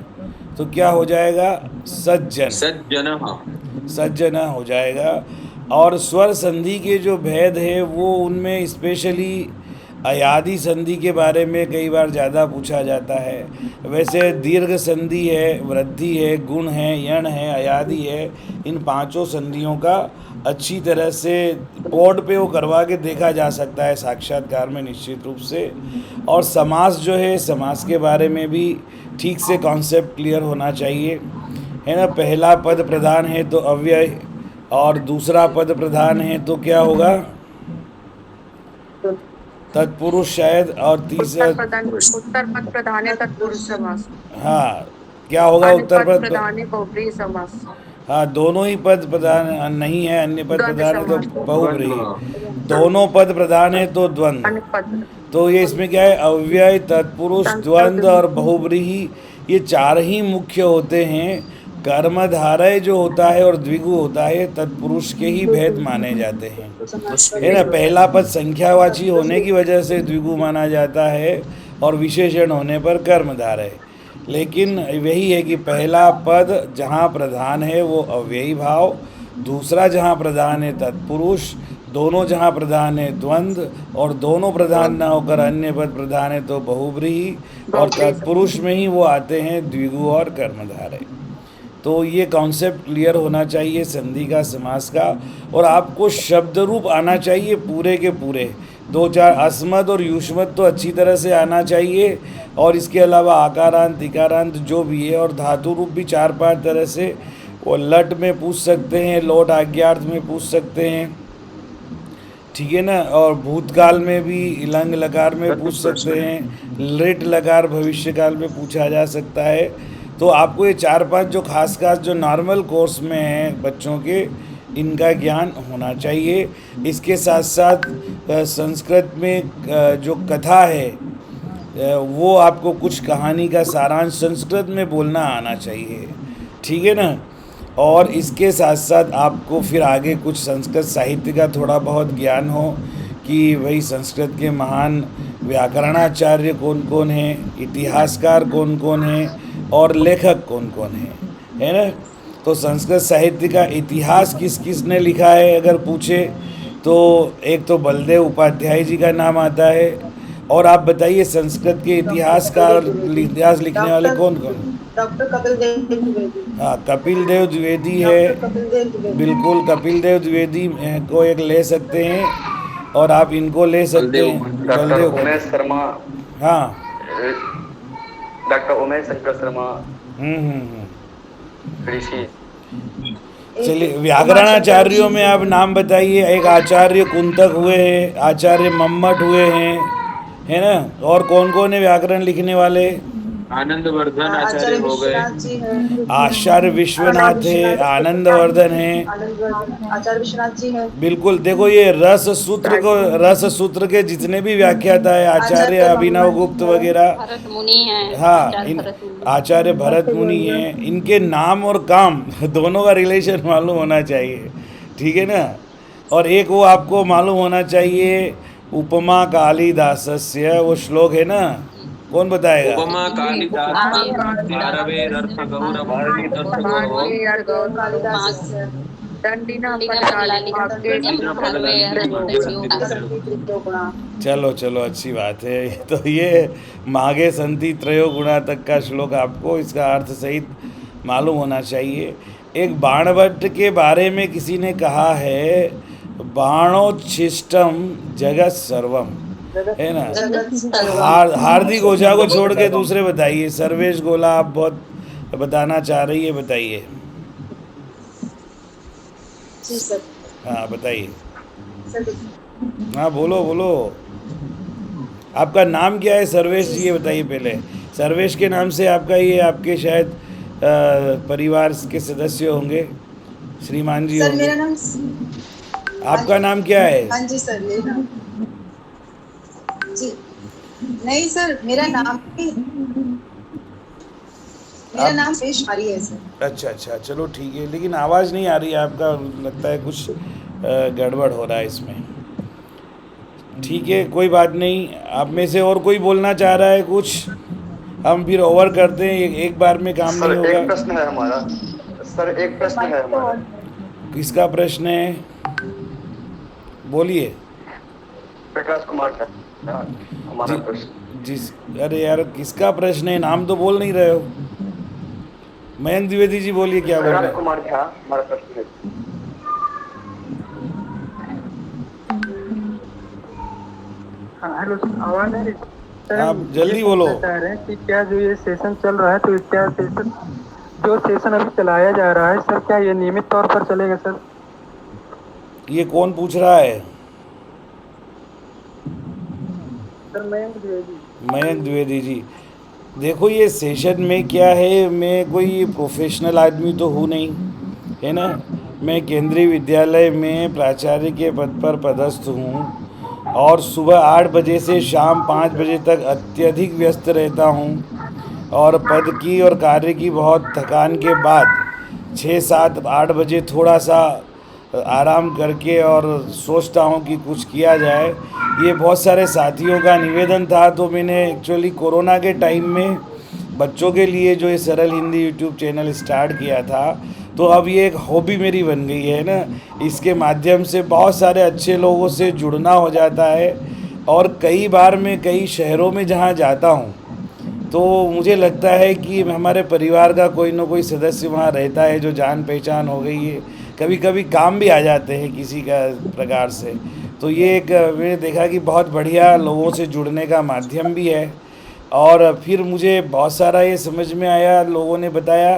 तो क्या हो जाएगा, सज्जन, सज्जन। हाँ। सज्जन हो जाएगा। और स्वर संधि के जो भेद है वो उनमें स्पेशली अयादि संधि के बारे में कई बार ज़्यादा पूछा जाता है। वैसे दीर्घ संधि है, वृद्धि है, गुण है, यण है, अयादि है, इन पांचों संधियों का अच्छी तरह से बोर्ड पे वो करवा के देखा जा सकता है साक्षात्कार में निश्चित रूप से। और समास जो है, समास के बारे में भी ठीक से कॉन्सेप्ट क्लियर होना चाहिए, है ना। पहला पद प्रधान है तो अव्यय, और दूसरा पद प्रधान है तो क्या होगा, तत्पुरुष शायद, और तीसरा उत्तर पद प्रधान है तत्पुरुष समास। हाँ क्या होगा, अन्य उत्तर पद पद प्रधान है बहुव्रीहि समास। हाँ दोनों ही पद प्रधान नहीं है, अन्य पद द्वंद्व प्रधान है तो समास। बहुव्रीहि। दोनों पद प्रधान है तो द्वंद्व। अन्य पद तो ये इसमें क्या है, अव्यय, तत्पुरुष, द्वंद्व और बहुव्रीहि, ये चार ही मुख्य होते हैं। कर्मधारय जो होता है और द्विगु होता है तत्पुरुष के ही भेद माने जाते हैं, है ना। पहला पद संख्यावाची होने की वजह से द्विगु माना जाता है और विशेषण होने पर कर्मधारय। लेकिन वही है कि पहला पद जहाँ प्रधान है वो अव्ययी भाव, दूसरा जहाँ प्रधान है तत्पुरुष, दोनों जहाँ प्रधान है द्वंद्व, और दोनों प्रधान ना होकर अन्य पद प्रधान है तो बहुव्रीहि, और तत्पुरुष में ही वो आते हैं द्विगु और कर्मधारय। तो ये कॉन्सेप्ट क्लियर होना चाहिए संधि का, समास का। और आपको शब्द रूप आना चाहिए पूरे के पूरे, दो चार अस्मद और युष्मद तो अच्छी तरह से आना चाहिए, और इसके अलावा आकारांत, इकारांत जो भी है, और धातु रूप भी चार पांच तरह से। वो लट में पूछ सकते हैं, लोट आज्ञार्थ में पूछ सकते हैं, ठीक है ना। और भूतकाल में भी इलंग लकार में पूछ सकते हैं, लिट लकार भविष्यकाल में पूछा जा सकता है। तो आपको ये चार पांच जो खास जो नॉर्मल कोर्स में हैं बच्चों के, इनका ज्ञान होना चाहिए। इसके साथ साथ संस्कृत में जो कथा है वो आपको कुछ कहानी का सारांश संस्कृत में बोलना आना चाहिए, ठीक है ना। और इसके साथ साथ आपको फिर आगे कुछ संस्कृत साहित्य का थोड़ा बहुत ज्ञान हो कि भाई संस्कृत के महान व्याकरणाचार्य कौन कौन हैं, इतिहासकार कौन कौन हैं, और लेखक कौन कौन हैं, है ना। तो संस्कृत साहित्य का इतिहास किस किस ने लिखा है अगर पूछे तो एक तो बलदेव उपाध्याय जी का नाम आता है। और आप बताइए संस्कृत के इतिहास लिखने वाले कौन कौन? डॉक्टर कपिल देव द्विवेदी। हाँ कपिल देव द्विवेदी है, बिल्कुल कपिल देव द्विवेदी को एक ले सकते हैं, और आप इनको ले सकते हैं, डॉक्टर उमेश शर्मा। हाँ डॉक्टर उमेश शंकर शर्मा। ऋषि। चलिए व्याकरणाचार्यों में आप नाम बताइए। एक आचार्य कुंतक हुए हैं, आचार्य मम्मट हुए हैं, है ना। और कौन कौन है व्याकरण लिखने वाले? आनंदवर्धन आचार्य हो गए, आचार्य विश्वनाथ है, आनंदवर्धन है, आचार्य विश्वनाथ जी है। बिल्कुल। देखो ये रस सूत्र के जितने भी व्याख्याता है, आचार्य अभिनव गुप्त वगैरह, हाँ आचार्य भरत मुनि हैं, इनके नाम और काम दोनों का रिलेशन मालूम होना चाहिए, ठीक है ना। और एक वो आपको मालूम होना चाहिए उपमा कालिदासस्य, वो श्लोक है ना, कौन बताएगा? उपमा कालिदास चलो चलो अच्छी बात है। तो ये मागे संति त्रयो गुणा तक का श्लोक आपको इसका अर्थ सहित मालूम होना चाहिए। एक बाणभट्ट के बारे में किसी ने कहा है, बाणोच्छिष्टम जगत सर्वम, है ना। हार्दिक ओझा को छोड़ के दूसरे बताइए। सर्वेश गोला, आप बहुत बताना चाह रही है, बताइए। जी सर। हाँ बताइए। सर हाँ बोलो बोलो। आपका नाम क्या है? सर्वेश जी, ये बताइए पहले। सर्वेश के नाम से आपका, ये आपके शायद परिवार के सदस्य होंगे, श्रीमान जी सर होंगे। मेरा नाम आपका नाम क्या है? हाँ जी सर, मेरा नाम जी नहीं सर, मेरा नाम पेश मारी है सर। अच्छा अच्छा, चलो ठीक है, लेकिन आवाज़ नहीं आ रही है आपका, लगता है कुछ गड़बड़ हो रहा है इसमें। ठीक है, कोई बात नहीं। आप में से और कोई बोलना चाह रहा है कुछ? हम फिर ओवर करते हैं, एक बार में काम नहीं सर एक होगा। प्रश्न है हमारा। सर एक प्रश्न है हमारा। किसका प्रश्न है? बोलिए। प्रकाश कुमार का हमारा प्रश्न। जिस अरे यार, किसका प्रश्न है? नाम तो बोल नहीं रहे हो। मयंक द्विवेदी जी बोलिए, क्या बोल रहे प्रकाश हैं? कुमार झा हमारा प्रश्न है। हाँ हेलो, आवाज आ रही है? सर, आप हम जल्दी ये बोलो। पूछना चाह रहे हैं कि क्या जो ये सेशन चल रहा है, तो क्या सेशन, जो सेशन अभी चलाया जा रहा है सर, क्या ये नियमित तौर पर चलेगा सर? ये कौन पूछ रहा है? सर मयंक द्विवेदी। मयंक द्विवेदी जी, देखो ये सेशन में क्या है, मैं कोई प्रोफेशनल आदमी तो हूँ नहीं, है ना। मैं केंद्रीय विद्यालय में प्राचार्य के पद पर पदस्थ हूँ और सुबह 8 बजे से शाम 5 बजे तक अत्यधिक व्यस्त रहता हूँ और पद की और कार्य की बहुत थकान के बाद 6, 7, 8 बजे थोड़ा सा आराम करके और सोचता हूँ कि कुछ किया जाए। ये बहुत सारे साथियों का निवेदन था, तो मैंने एक्चुअली कोरोना के टाइम में बच्चों के लिए जो ये सरल हिंदी यूट्यूब चैनल स्टार्ट किया था, तो अब ये एक हॉबी मेरी बन गई है ना। इसके माध्यम से बहुत सारे अच्छे लोगों से जुड़ना हो जाता है और कई बार मैं कई शहरों में जहाँ जाता हूँ तो मुझे लगता है कि हमारे परिवार का कोई ना कोई सदस्य वहाँ रहता है जो जान पहचान हो गई है। कभी कभी काम भी आ जाते हैं किसी का प्रकार से। तो ये एक मैंने देखा कि बहुत बढ़िया लोगों से जुड़ने का माध्यम भी है। और फिर मुझे बहुत सारा ये समझ में आया, लोगों ने बताया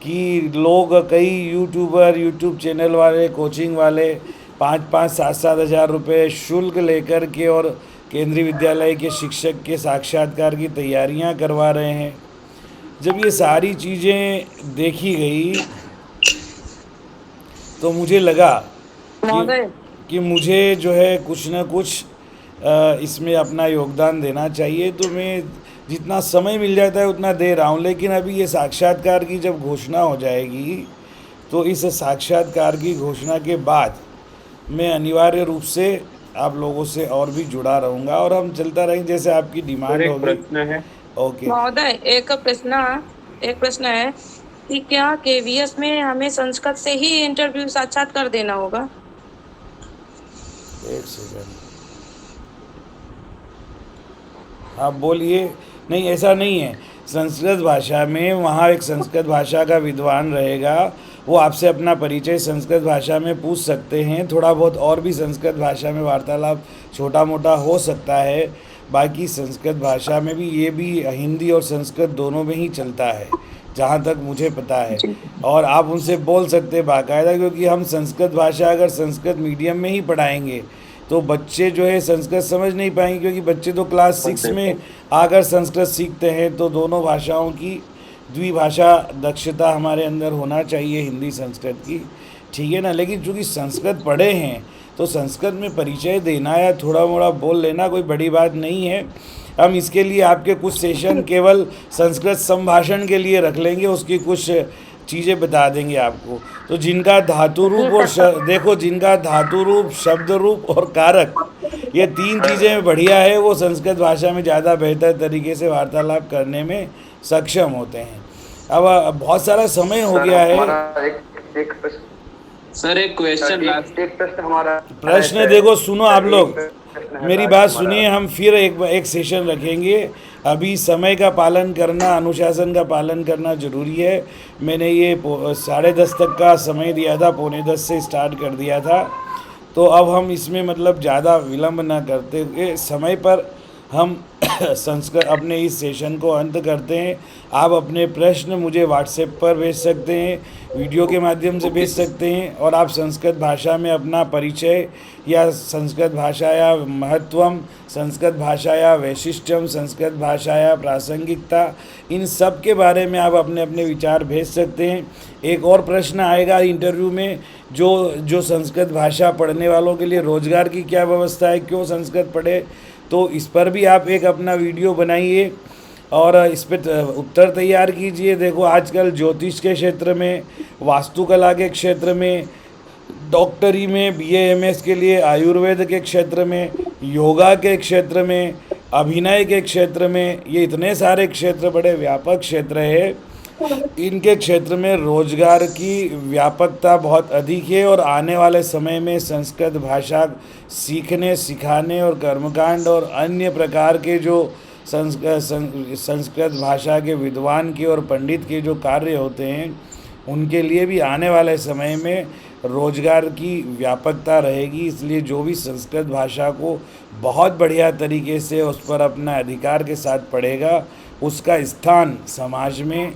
कि लोग, कई यूट्यूबर, यूट्यूब चैनल वाले, कोचिंग वाले 5-5, 7-7 हज़ार रुपये शुल्क लेकर के और केंद्रीय विद्यालय के शिक्षक के साक्षात्कार की तैयारियां करवा रहे हैं। जब ये सारी चीज़ें देखी गई तो मुझे लगा कि मुझे जो है कुछ ना कुछ इसमें अपना योगदान देना चाहिए। तो मैं जितना समय मिल जाता है उतना दे रहा हूँ। लेकिन अभी ये साक्षात्कार की जब घोषणा हो जाएगी तो इस साक्षात्कार की घोषणा के बाद मैं अनिवार्य रूप से आप लोगों से और भी जुड़ा रहूँगा और हम चलता रहेंगे जैसे आपकी डिमांड होगी। प्रश्न है ओके महोदय, एक प्रश्न है कि क्या केवीएस में हमें संस्कृत से ही इंटरव्यू साक्षात्कार देना होगा? एक सेकंड, आप बोलिए। नहीं, ऐसा नहीं है। संस्कृत भाषा में वहाँ एक संस्कृत भाषा का विद्वान रहेगा, वो आपसे अपना परिचय संस्कृत भाषा में पूछ सकते हैं। थोड़ा बहुत और भी संस्कृत भाषा में वार्तालाप छोटा मोटा हो सकता है। बाकी संस्कृत भाषा में भी, ये भी हिंदी और संस्कृत दोनों में ही चलता है जहाँ तक मुझे पता है। और आप उनसे बोल सकते हैं बाकायदा, क्योंकि हम संस्कृत भाषा अगर संस्कृत मीडियम में ही पढ़ाएंगे तो बच्चे जो है संस्कृत समझ नहीं पाएंगे, क्योंकि बच्चे तो क्लास 6 में आकर संस्कृत सीखते हैं। तो दोनों भाषाओं की द्विभाषा दक्षता हमारे अंदर होना चाहिए, हिंदी संस्कृत की, ठीक है ना। लेकिन चूँकि संस्कृत पढ़े हैं तो संस्कृत में परिचय देना या थोड़ा मोड़ा बोल लेना कोई बड़ी बात नहीं है। हम इसके लिए आपके कुछ सेशन केवल संस्कृत संभाषण के लिए रख लेंगे, उसकी कुछ चीज़ें बता देंगे आपको। तो जिनका धातु रूप और देखो, जिनका धातु रूप, शब्द रूप और कारक, ये 3 चीज़ें बढ़िया है, वो संस्कृत भाषा में ज़्यादा बेहतर तरीके से वार्तालाप करने में सक्षम होते हैं। अब बहुत सारा समय हो गया है। सर एक क्वेश्चन, एक प्रश्न हमारा प्रश्न देखो, सुनो आप लोग, प्रश्न है मेरी राज बात कुमार। सुनिए, हम फिर एक सेशन रखेंगे। अभी समय का पालन करना, अनुशासन का पालन करना जरूरी है। मैंने ये 10:30 तक का समय दिया था, 9:45 से स्टार्ट कर दिया था। तो अब हम इसमें मतलब ज़्यादा विलंब ना करते हुए समय पर हम संस्कृत अपने इस सेशन को अंत करते हैं। आप अपने प्रश्न मुझे व्हाट्सएप पर भेज सकते हैं, वीडियो के माध्यम से भेज सकते हैं, और आप संस्कृत भाषा में अपना परिचय या संस्कृत भाषाया महत्वम, संस्कृत भाषाया वैशिष्ट्यम, संस्कृत भाषाया प्रासंगिकता, इन सब के बारे में आप अपने अपने विचार भेज सकते हैं। एक और प्रश्न आएगा इंटरव्यू में, जो संस्कृत भाषा पढ़ने वालों के लिए रोज़गार की क्या व्यवस्था है, क्यों संस्कृत पढ़े, तो इस पर भी आप एक अपना वीडियो बनाइए और इस पर उत्तर तैयार कीजिए। देखो आजकल ज्योतिष के क्षेत्र में, वास्तुकला के क्षेत्र में, डॉक्टरी में, BA MS के लिए, आयुर्वेद के क्षेत्र में, योगा के क्षेत्र में, अभिनय के क्षेत्र में, ये इतने सारे क्षेत्र बड़े व्यापक क्षेत्र है। इनके क्षेत्र में रोजगार की व्यापकता बहुत अधिक है और आने वाले समय में संस्कृत भाषा सीखने, सिखाने और कर्मकांड और अन्य प्रकार के जो संस्कृत भाषा के विद्वान के और पंडित के जो कार्य होते हैं, उनके लिए भी आने वाले समय में रोजगार की व्यापकता रहेगी। इसलिए जो भी संस्कृत भाषा को बहुत बढ़िया तरीके से उस पर अपना अधिकार के साथ पढ़ेगा, उसका स्थान समाज में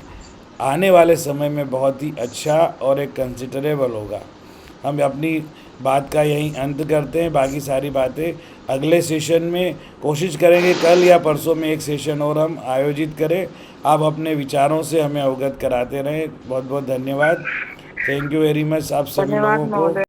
आने वाले समय में बहुत ही अच्छा और एक कंसिडरेबल होगा। हम अपनी बात का यहीं अंत करते हैं। बाकी सारी बातें अगले सेशन में कोशिश करेंगे, कल या परसों में एक सेशन और हम आयोजित करें। आप अपने विचारों से हमें अवगत कराते रहें। बहुत बहुत धन्यवाद। थैंक यू वेरी मच आप सभी लोगों को।